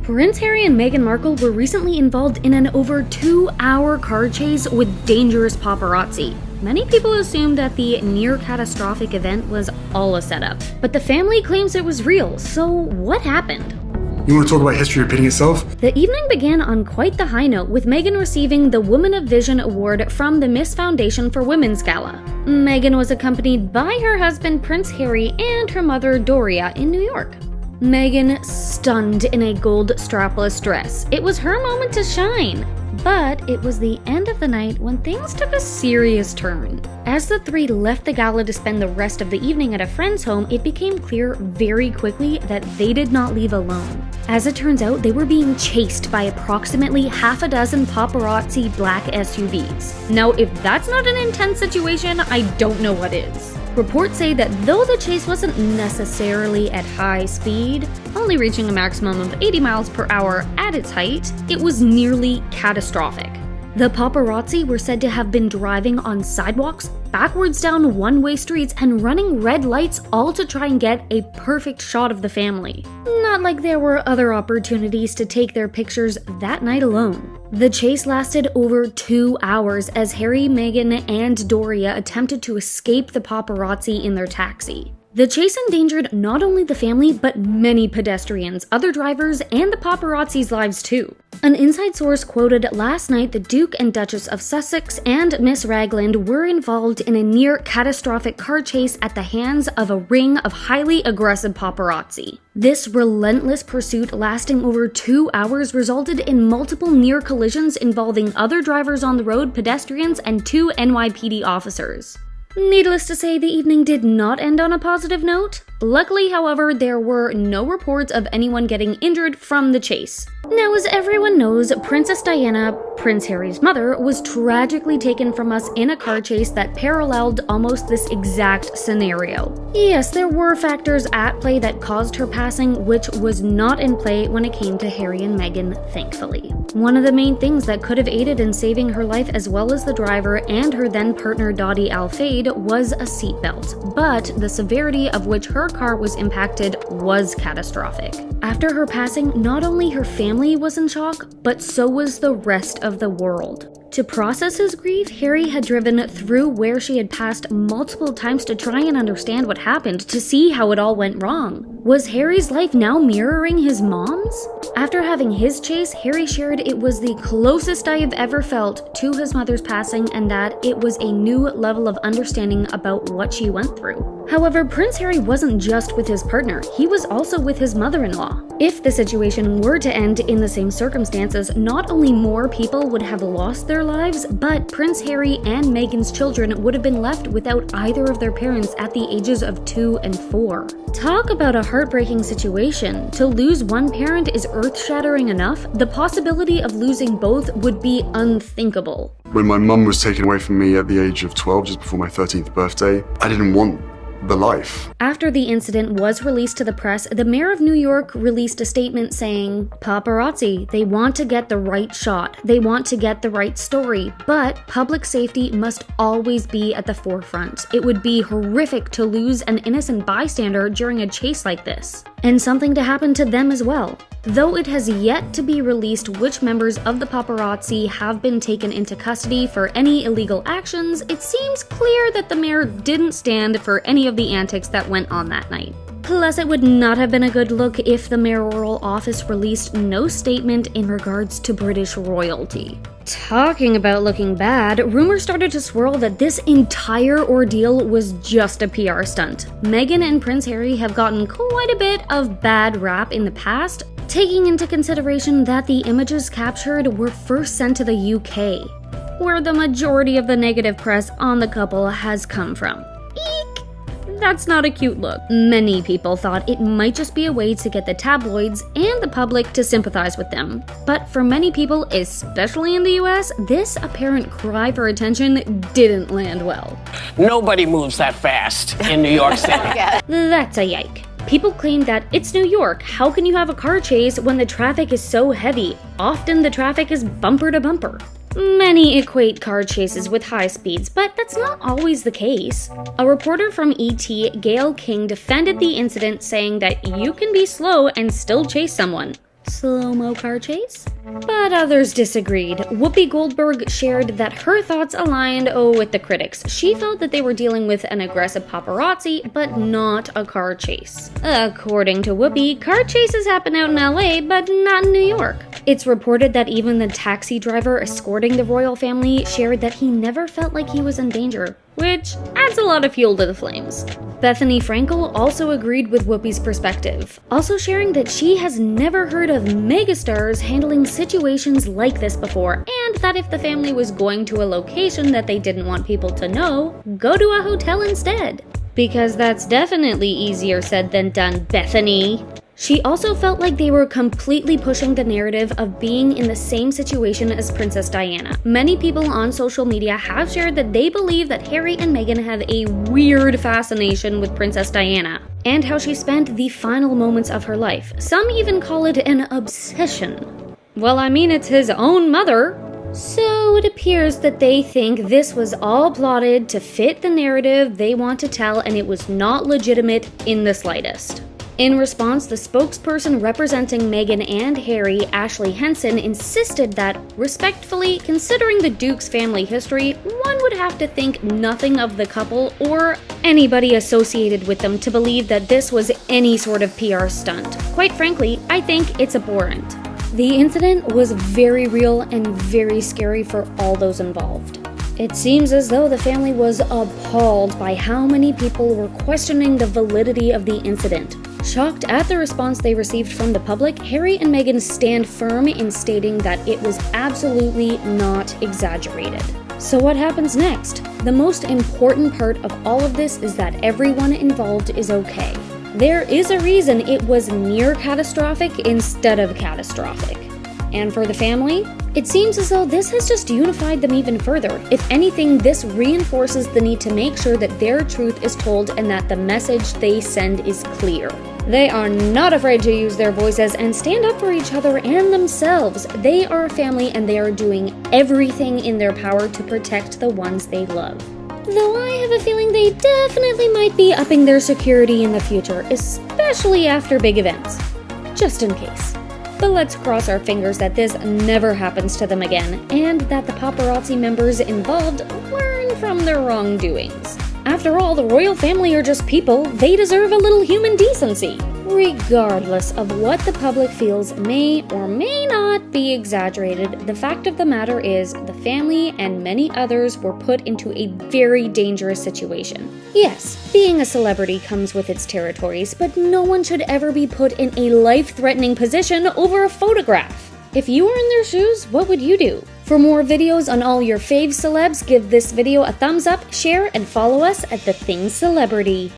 Prince Harry and Meghan Markle were recently involved in an over 2-hour car chase with dangerous paparazzi. Many people assumed that the near-catastrophic event was all a setup, but the family claims it was real, so what happened? You want to talk about history repeating itself? The evening began on quite the high note, with Meghan receiving the Woman of Vision Award from the Miss Foundation for Women's Gala. Meghan was accompanied by her husband Prince Harry and her mother Doria in New York. Meghan stunned in a gold strapless dress. It was her moment to shine. But it was the end of the night when things took a serious turn. As the three left the gala to spend the rest of the evening at a friend's home, it became clear very quickly that they did not leave alone. As it turns out, they were being chased by approximately half a dozen paparazzi black SUVs. Now, if that's not an intense situation, I don't know what is. Reports say that though the chase wasn't necessarily at high speed, only reaching a maximum of 80 miles per hour at its height, it was nearly catastrophic. The paparazzi were said to have been driving on sidewalks, backwards down one-way streets, and running red lights, all to try and get a perfect shot of the family. Not like there were other opportunities to take their pictures that night alone. The chase lasted over 2 hours as Harry, Meghan, and Doria attempted to escape the paparazzi in their taxi. The chase endangered not only the family, but many pedestrians, other drivers, and the paparazzi's lives too. An inside source quoted last night the Duke and Duchess of Sussex and Miss Ragland were involved in a near-catastrophic car chase at the hands of a ring of highly aggressive paparazzi. This relentless pursuit lasting over 2 hours resulted in multiple near collisions involving other drivers on the road, pedestrians, and 2 NYPD officers. Needless to say, the evening did not end on a positive note. Luckily, however, there were no reports of anyone getting injured from the chase. Now, as everyone knows, Princess Diana, Prince Harry's mother, was tragically taken from us in a car chase that paralleled almost this exact scenario. Yes, there were factors at play that caused her passing, which was not in play when it came to Harry and Meghan, thankfully. One of the main things that could have aided in saving her life, as well as the driver and her then partner Dottie Al-Fayed, was a seatbelt, but the severity of which her car was impacted was catastrophic. After her passing, not only her family was in shock, but so was the rest of the world. To process his grief, Harry had driven through where she had passed multiple times to try and understand what happened, to see how it all went wrong. Was Harry's life now mirroring his mom's? After having his chase, Harry shared it was the closest I have ever felt to his mother's passing, and that it was a new level of understanding about what she went through. However, Prince Harry wasn't just with his partner, he was also with his mother-in-law. If the situation were to end in the same circumstances, not only more people would have lost their lives, but Prince Harry and Meghan's children would have been left without either of their parents at the ages of 2 and 4. Talk about a heartbreaking situation. To lose one parent is earth-shattering enough. The possibility of losing both would be unthinkable. When my mum was taken away from me at the age of 12, just before my 13th birthday, I didn't want the life. After the incident was released to the press, the mayor of New York released a statement saying, "Paparazzi, they want to get the right shot. They want to get the right story, but public safety must always be at the forefront. It would be horrific to lose an innocent bystander during a chase like this, and something to happen to them as well." Though it has yet to be released which members of the paparazzi have been taken into custody for any illegal actions, it seems clear that the mayor didn't stand for any of the antics that went on that night. Plus, it would not have been a good look if the mayoral office released no statement in regards to British royalty. Talking about looking bad, rumors started to swirl that this entire ordeal was just a PR stunt. Meghan and Prince Harry have gotten quite a bit of bad rap in the past, taking into consideration that the images captured were first sent to the UK, where the majority of the negative press on the couple has come from. Eek! That's not a cute look. Many people thought it might just be a way to get the tabloids and the public to sympathize with them. But for many people, especially in the US, this apparent cry for attention didn't land well. Nobody moves that fast in New York City. That's a yike. People claim that it's New York. How can you have a car chase when the traffic is so heavy? Often the traffic is bumper to bumper. Many equate car chases with high speeds, but that's not always the case. A reporter from ET, Gail King, defended the incident, saying that you can be slow and still chase someone. Slow-mo car chase? But others disagreed. Whoopi Goldberg shared that her thoughts aligned with the critics. She felt that they were dealing with an aggressive paparazzi, but not a car chase. According to Whoopi, car chases happen out in LA, but not in New York. It's reported that even the taxi driver escorting the royal family shared that he never felt like he was in danger, which adds a lot of fuel to the flames. Bethany Frankel also agreed with Whoopi's perspective, also sharing that she has never heard of megastars handling situations like this before, and that if the family was going to a location that they didn't want people to know, go to a hotel instead. Because that's definitely easier said than done, Bethany. She also felt like they were completely pushing the narrative of being in the same situation as Princess Diana. Many people on social media have shared that they believe that Harry and Meghan have a weird fascination with Princess Diana, and how she spent the final moments of her life. Some even call it an obsession. Well, I mean, it's his own mother. So it appears that they think this was all plotted to fit the narrative they want to tell, and it was not legitimate in the slightest. In response, the spokesperson representing Meghan and Harry, Ashley Henson, insisted that, respectfully, considering the Duke's family history, one would have to think nothing of the couple or anybody associated with them to believe that this was any sort of PR stunt. Quite frankly, I think it's abhorrent. The incident was very real and very scary for all those involved. It seems as though the family was appalled by how many people were questioning the validity of the incident. Shocked at the response they received from the public, Harry and Meghan stand firm in stating that it was absolutely not exaggerated. So what happens next? The most important part of all of this is that everyone involved is okay. There is a reason it was near catastrophic instead of catastrophic. And for the family, it seems as though this has just unified them even further. If anything, this reinforces the need to make sure that their truth is told and that the message they send is clear. They are not afraid to use their voices and stand up for each other and themselves. They are a family and they are doing everything in their power to protect the ones they love. Though I have a feeling they definitely might be upping their security in the future, especially after big events. Just in case. But let's cross our fingers that this never happens to them again, and that the paparazzi members involved learn from their wrongdoings. After all, the royal family are just people. They deserve a little human decency. Regardless of what the public feels may or may not be exaggerated, the fact of the matter is the family and many others were put into a very dangerous situation. Yes, being a celebrity comes with its territories, but no one should ever be put in a life-threatening position over a photograph. If you were in their shoes, what would you do? For more videos on all your fave celebs, give this video a thumbs up, share, and follow us at The Thing Celebrity.